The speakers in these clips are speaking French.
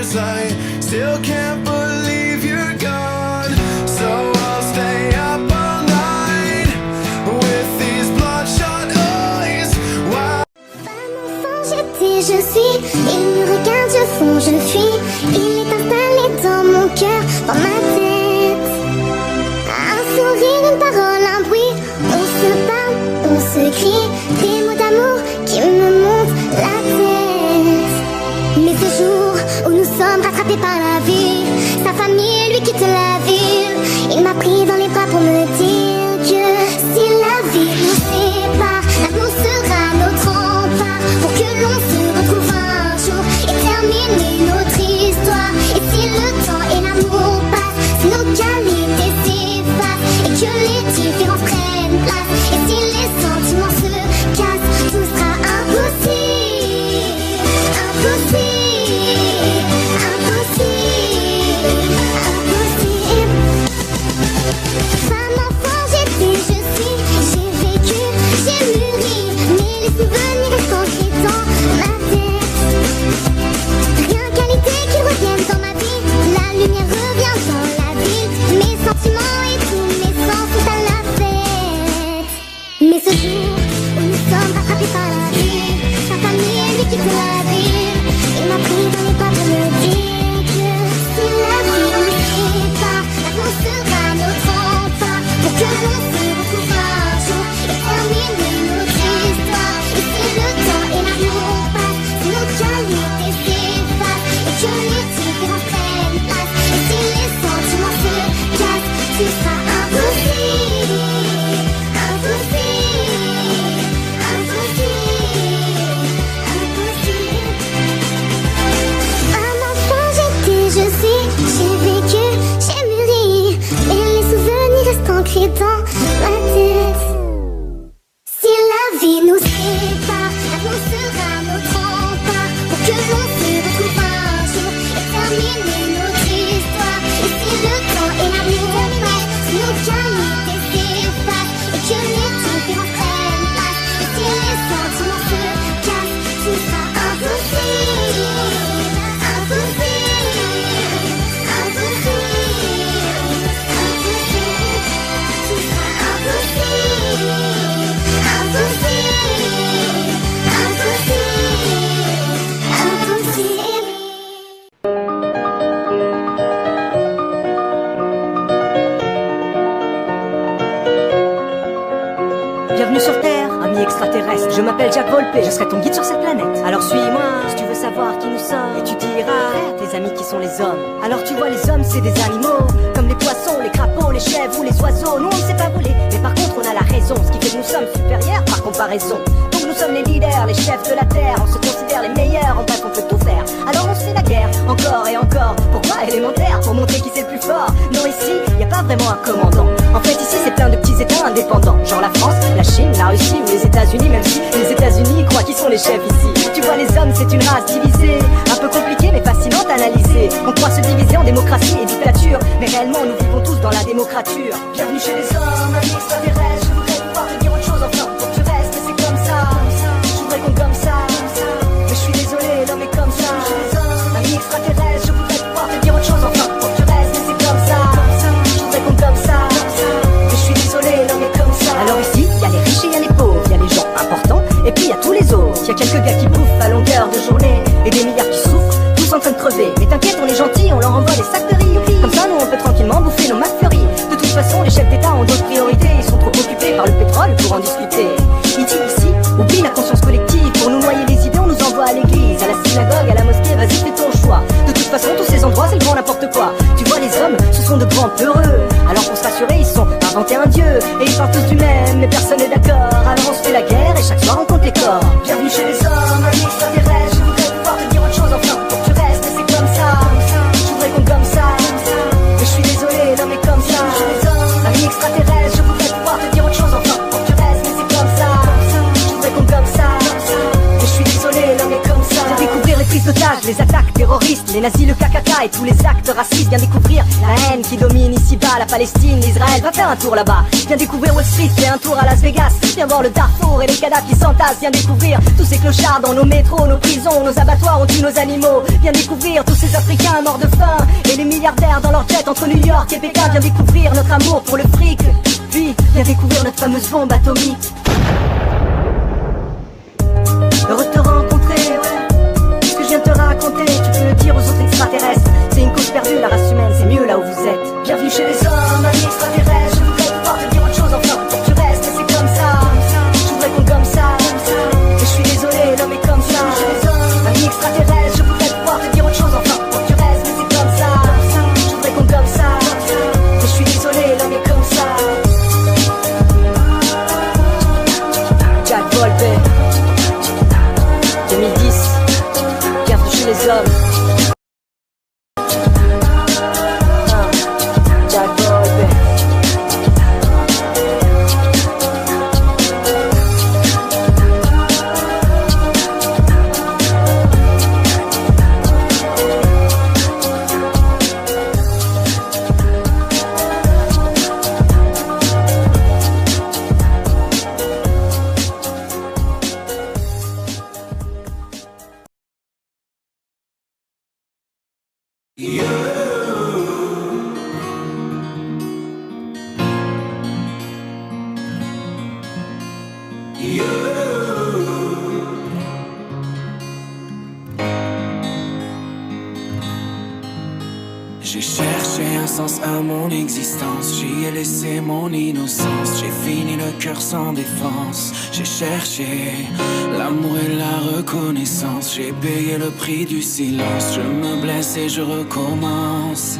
'cause I still can't believe you're gone. So I'll stay up all night with these bloodshot eyes. Wow. Femme, enfant, j'étais, je suis. Il me regarde, je fonds, je fuis. Il est installé dans mon cœur, dans ma tête. Un sourire, une parole, un bruit. On se parle, on se crie. Des mots d'amour qui me montent la tête. Mais ce jour où nous sommes rattrapés par la vie, sa famille lui quitte la ville. Il m'a pris dans les bras pour me dire que si la vie nous sépare, l'amour sera notre rempart pour que l'on se retrouve un jour et terminer notre histoire. Et si le temps et l'amour passent, si nos qualités s'effacent et que les différences prennent place, et si les sentiments se cassent, tout sera impossible, impossible. Femme, enfant, j'étais, je suis. J'ai vécu, j'ai mûri, mais les souvenirs restent ancrés dans ma tête. Rien qu'à l'idée qu'ils reviennent dans ma vie. La lumière revient dans la ville. Mes sentiments et tous mes sens sont à la fête. Mais ce jour où nous sommes rattrapés par la vie, sa famille lui quitte la ville. Il m'a pris dans les bras pour me dire que si la vie nous sépare, l'amour sera notre rempart pour que l'on se retrouve un jour et terminer notre histoire. Et si le temps et l'amour passent, si nos qualités s'effacent et que les différences prennent place, et si les sentiments se cassent, tout sera impossible, impossible, impossible, impossible. Un enfant, j'étais, je suis. J'ai vécu, j'ai mûri, mais les souvenirs restent ancrés dans ma tête. Si la vie nous sépare, l'amour sera notre rempart pour que l'on se retrouve un jour et terminer notre histoire. Et si le temps et l'amour passent, si nos qualités s'effacent et que les différences prennent place, et si les sentiments se cassent, tout sera impossible, impossible, impossible, impossible. Tout sera impossible, impossible, impossible, impossible. Bienvenue sur Terre, ami extraterrestre. Je m'appelle Jack Volpe, je serai ton guide sur cette planète. Alors suis-moi, si tu veux savoir qui nous sommes. Et tu diras à tes amis qui sont les hommes. Alors tu vois, les hommes c'est des animaux, comme les poissons, les crapauds, les chèvres ou les oiseaux. Nous on ne sait pas voler, mais par contre on a la raison. Ce qui fait que nous sommes supérieurs par comparaison. Donc nous sommes les leaders, les chefs de la terre. On se considère les meilleurs, en bref on peut tout faire. Alors on se fait la guerre, encore et encore. Pourquoi élémentaire? Pour montrer qui c'est le plus fort. Non, ici, y a pas vraiment un commandant. En fait ici c'est plein de petits états indépendants. Genre la France, la Chine, la Russie ou les États-Unis. Même si les États-Unis croient qu'ils sont les chefs ici. Tu vois, les hommes c'est une race divisée, un peu compliquée mais fascinante à analyser. On croit se diviser en démocratie et dictature, mais réellement nous vivons tous dans la démocrature. Bienvenue chez les hommes, amis extraterrestres. Je voudrais pouvoir te dire autre chose, enfin faut que tu restes, mais c'est comme ça. Je voudrais qu'on gomme ça, mais je suis désolé, l'homme est comme ça. Amis extraterrestres, je voudrais pouvoir te dire autre chose, enfin faut que tu restes, mais c'est comme ça. Je voudrais qu'on gomme ça, mais je suis désolé, l'homme est comme ça. Alors ici, y a les riches et y a les pauvres, y a les gens importants et puis y a tous les autres. Y a quelques gars qui bouffent à longueur de journée et des milliards qui souffrent, tous en train de crever. Mais t'inquiète, on est gentils, on leur envoie des sacs de riz. Comme ça, nous on peut tranquillement bouffer nos McFlurry. De toute façon, les chefs d'État ont d'autres priorités. Ils sont trop occupés par le pétrole pour en discuter. Il dit ici, oublie la conscience collective. Pour nous noyer les idées, on nous envoie à l'église, à la synagogue, à la mosquée, vas-y fais ton choix. De toute façon, tous ces endroits, c'est le grand n'importe quoi. Tu vois, les hommes, ce sont de grands peureux. Alors pour se rassurer, ils sont inventés un dieu. Et ils parlent tous du même, mais personne n'est d'accord. Alors on se fait la guerre et chaque soir on compte les corps. Bienvenue chez les hommes, amis extraterrestres. Je voudrais pouvoir te dire autre chose, enfin pour que tu restes, mais c'est comme ça. Je voudrais qu'on gomme ça, mais je suis désolé, l'homme est comme ça. Amis extraterrestres, je voudrais pouvoir te dire autre chose, enfin pour que tu restes, mais c'est comme ça. Je voudrais qu'on gomme ça, mais je suis désolé, l'homme est comme ça. Faut découvrir les prises d'otages, les attaques terroristes, les Les nazis, le KKK et tous les actes racistes. Viens découvrir la haine qui domine ici-bas, la Palestine, l'Israël. Va faire un tour là-bas. Viens découvrir Wall Street, fais un tour à Las Vegas. Viens voir le Darfour et les cadavres qui s'entassent. Viens découvrir tous ces clochards dans nos métros, nos prisons, nos abattoirs où tuent nos animaux. Viens découvrir tous ces Africains morts de faim et les milliardaires dans leur jet entre New York et Pékin. Viens découvrir notre amour pour le fric. Puis viens découvrir notre fameuse bombe atomique. Heureux de te rencontrer, ouais. Ce que je viens de te raconter, tu peux le dire aux autres extraterrestres. C'est une cause perdue, la race humaine, c'est mieux là où vous êtes. Bienvenue chez les hommes, amis extraterrestres. Je voudrais pouvoir te dire autre chose, enfin pour que tu restes, mais c'est comme ça. Je voudrais qu'on gomme ça, mais je suis désolé, l'homme est comme ça. Amis extraterrestres, je voudrais pouvoir te dire autre chose, enfin pour que tu restes, mais c'est comme ça. Je voudrais qu'on gomme ça, mais je suis désolé, l'homme est comme ça. Jack Volpe 2010, bienvenue chez les hommes. Jack Volpe. J'ai cherché un sens à mon existence, j'y ai laissé mon innocence. J'ai fini le cœur sans défense. J'ai cherché l'amour et la reconnaissance. J'ai payé le prix du silence. Je me blesse et je recommence.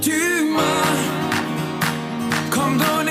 Tu m'as comme donné